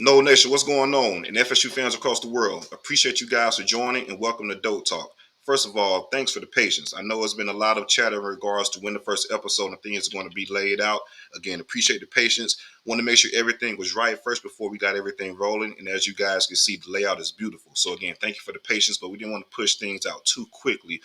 No Nation, what's going on? And FSU fans across the world, appreciate you guys for joining and welcome to DoakTalk. First of all, thanks for the patience. I know it's been a lot of chatter in regards to when the first episode and things are going to be laid out. Again, appreciate the patience. Want to make sure everything was right first before we got everything rolling. And as you guys can see, the layout is beautiful. So again, thank you for the patience, but we didn't want to push things out too quickly.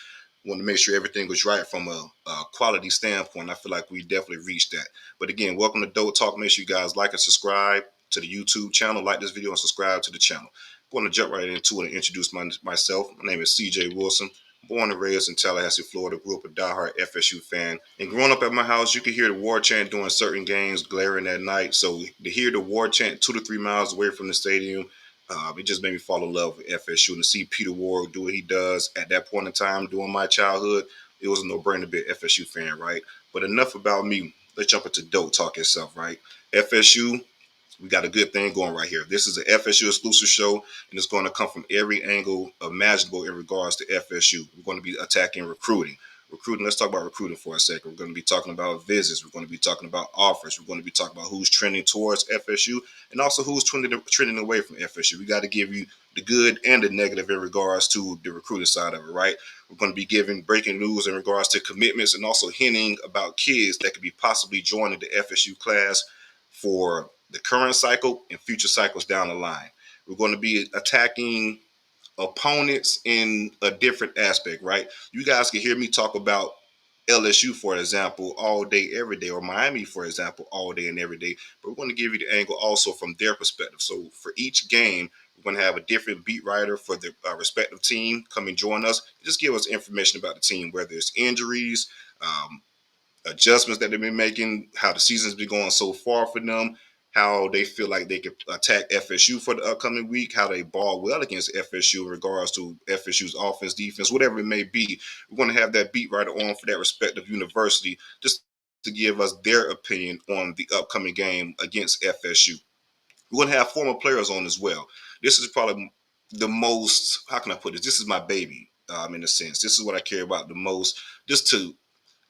Want to make sure everything was right from a quality standpoint. I feel like we definitely reached that. But again, welcome to Dope Talk. Make sure you guys like and subscribe to the YouTube channel, like this video, and subscribe to the channel. I'm going to jump right into it and introduce myself. My name is CJ Wilson. Born and raised in Tallahassee, Florida. Grew up a diehard FSU fan. And growing up at my house, you could hear the war chant during certain games glaring at night. So to hear the war chant 2 to 3 miles away from the stadium, it just made me fall in love with FSU. And to see Peter Ward do what he does at that point in time during my childhood, it was a no-brainer to be an FSU fan, right? But enough about me. Let's jump into Dope Talk itself, right? FSU, we got a good thing going right here. This is an FSU exclusive show, and it's going to come from every angle imaginable in regards to FSU. We're going to be attacking recruiting. Recruiting, let's talk about recruiting for a second. We're going to be talking about visits. We're going to be talking about offers. We're going to be talking about who's trending towards FSU and also who's trending away from FSU. We got to give you the good and the negative in regards to the recruiting side of it, right? We're going to be giving breaking news in regards to commitments and also hinting about kids that could be possibly joining the FSU class for the current cycle and future cycles down the line. We're going to be attacking opponents in a different aspect, right? You guys can hear me talk about LSU, for example, all day, every day, or Miami, for example, all day and every day. But we're going to give you the angle also from their perspective. So for each game, we're going to have a different beat writer for the respective team come and join us. Just give us information about the team, whether it's injuries, adjustments that they've been making, how the season's been going so far for them, how they feel like they could attack FSU for the upcoming week, how they ball well against FSU in regards to FSU's offense, defense, whatever it may be. We're going to have that beat writer on for that respective university just to give us their opinion on the upcoming game against FSU. We're going to have former players on as well. This is probably the most, how can I put this? This is my baby in a sense. This is what I care about the most, just to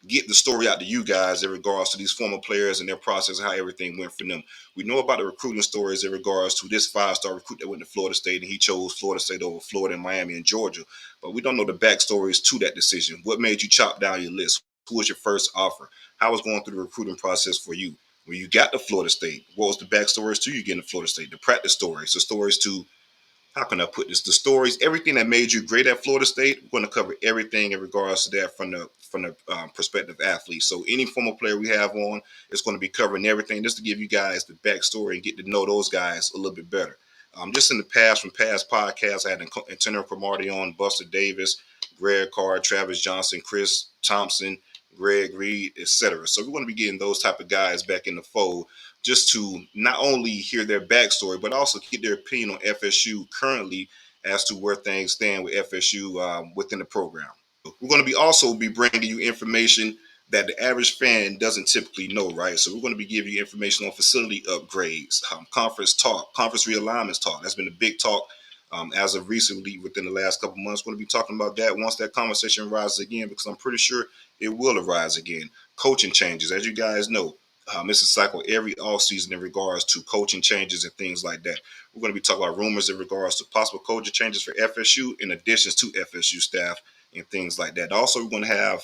get the story out to you guys in regards to these former players and their process and how everything went for them. We know about the recruiting stories in regards to this five-star recruit that went to Florida State and he chose Florida State over Florida and Miami and Georgia. But we don't know the backstories to that decision. What made you chop down your list? Who was your first offer? How was going through the recruiting process for you? When you got to Florida State, what was the backstories to you getting to Florida State? The practice stories, the stories to, how can I put this? The stories, everything that made you great at Florida State. We're going to cover everything in regards to that from the perspective athlete. So any former player we have on is going to be covering everything just to give you guys the backstory and get to know those guys a little bit better. Just in the past, from past podcasts, I had Antonio Cromartie on, Buster Davis, Greg Carr, Travis Johnson, Chris Thompson, Greg Reed, etc. So we're going to be getting those type of guys back in the fold just to not only hear their backstory, but also get their opinion on FSU currently as to where things stand with FSU within the program. We're going to be also be bringing you information that the average fan doesn't typically know, right? So we're going to be giving you information on facility upgrades, conference talk, conference realignments talk. That's been a big talk as of recently within the last couple months. We're going to be talking about that once that conversation rises again, because I'm pretty sure it will arise again. Coaching changes, as you guys know. It's a cycle every off season in regards to coaching changes and things like that. We're going to be talking about rumors in regards to possible coaching changes for FSU in additions to FSU staff and things like that. Also, we're going to have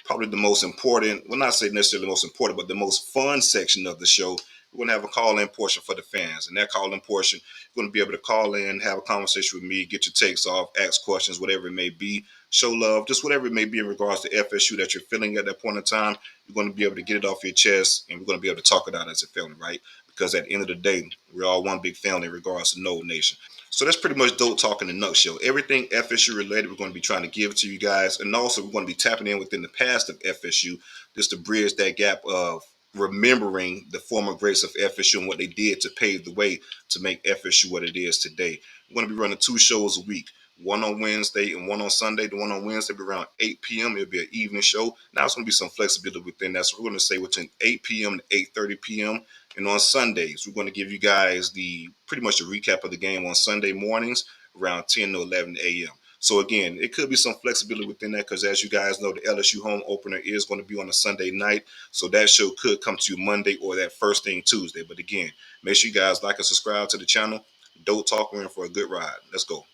probably the most important, well, not say necessarily the most important, but the most fun section of the show. We're going to have a call-in portion for the fans. And that call-in portion, you're going to be able to call in, have a conversation with me, get your takes off, ask questions, whatever it may be, show love, just whatever it may be in regards to FSU that you're feeling at that point in time. You're going to be able to get it off your chest, and we're going to be able to talk it out as a family, right? Because at the end of the day, we're all one big family in regards to No Nation. So that's pretty much Dope Talk in a nutshell. Everything FSU related, we're going to be trying to give to you guys. And also, we're going to be tapping in within the past of FSU just to bridge that gap of remembering the former greats of FSU and what they did to pave the way to make FSU what it is today. We're going to be running 2 shows a week, one on Wednesday and one on Sunday. The one on Wednesday will be around 8 p.m. It'll be an evening show. Now it's going to be some flexibility within that. So we're going to say between 8 p.m. to 8:30 p.m. And on Sundays, we're going to give you guys the pretty much a recap of the game on Sunday mornings around 10 to 11 a.m. So again, it could be some flexibility within that because as you guys know, the LSU home opener is going to be on a Sunday night. So that show could come to you Monday or that first thing Tuesday. But again, make sure you guys like and subscribe to the channel. DoakTalk, we're in for a good ride. Let's go.